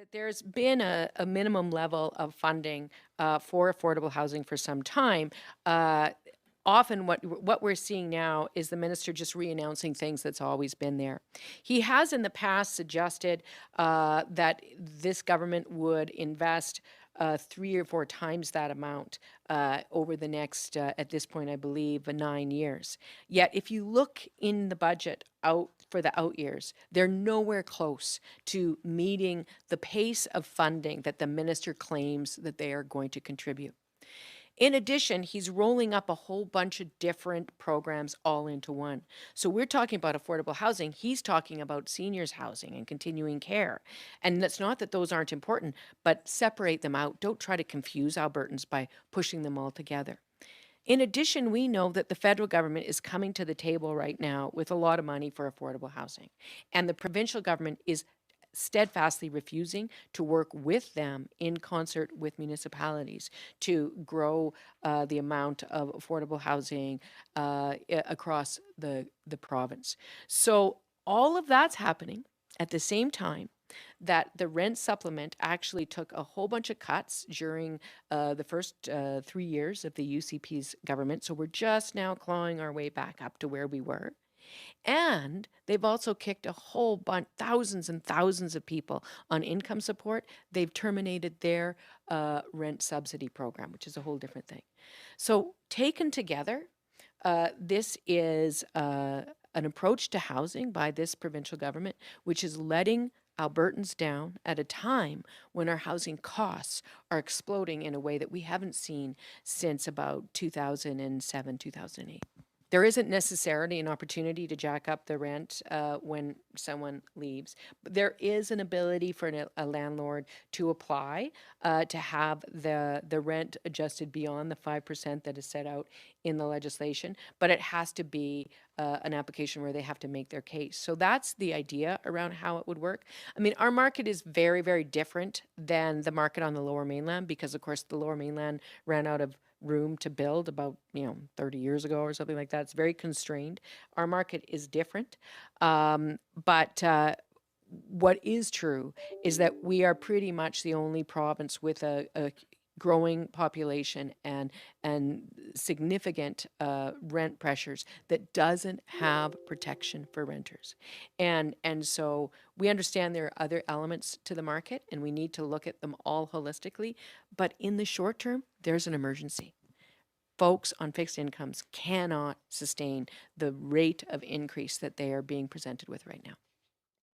that there's been a minimum level of funding for affordable housing for some time. Uh, Often, what we're seeing now is the minister just re-announcing things that's always been there. He has in the past suggested that this government would invest 3 or 4 times that amount over the next, at this point, I believe, 9 years. Yet, if you look in the budget out for the out years, they're nowhere close to meeting the pace of funding that the minister claims that they are going to contribute. In addition, he's rolling up a whole bunch of different programs all into one. So we're talking about affordable housing. He's talking about seniors housing and continuing care. And it's not that those aren't important, but separate them out. Don't try to confuse Albertans by pushing them all together. In addition, we know that the federal government is coming to the table right now with a lot of money for affordable housing. And the provincial government is steadfastly refusing to work with them in concert with municipalities to grow the amount of affordable housing across the province. So all of that's happening at the same time that the rent supplement actually took a whole bunch of cuts during the first 3 years of the UCP's government. So we're just now clawing our way back up to where we were. And they've also kicked a whole bunch, thousands and thousands of people on income support. They've terminated their rent subsidy program, which is a whole different thing. So, taken together, this is an approach to housing by this provincial government, which is letting Albertans down at a time when our housing costs are exploding in a way that we haven't seen since about 2007, 2008. There isn't necessarily an opportunity to jack up the rent when someone leaves, but there is an ability for a landlord to apply to have the rent adjusted beyond the 5% that is set out in the legislation, but it has to be an application where they have to make their case. So that's the idea around how it would work. I mean, our market is very, very different than the market on the Lower Mainland because, of course, the Lower Mainland ran out of room to build about 30 years ago or something like that. It's very constrained. Our market is different, but what is true is that we are pretty much the only province with a growing population and significant rent pressures that doesn't have protection for renters. And so we understand there are other elements to the market and we need to look at them all holistically. But in the short term, there's an emergency. Folks on fixed incomes cannot sustain the rate of increase that they are being presented with right now.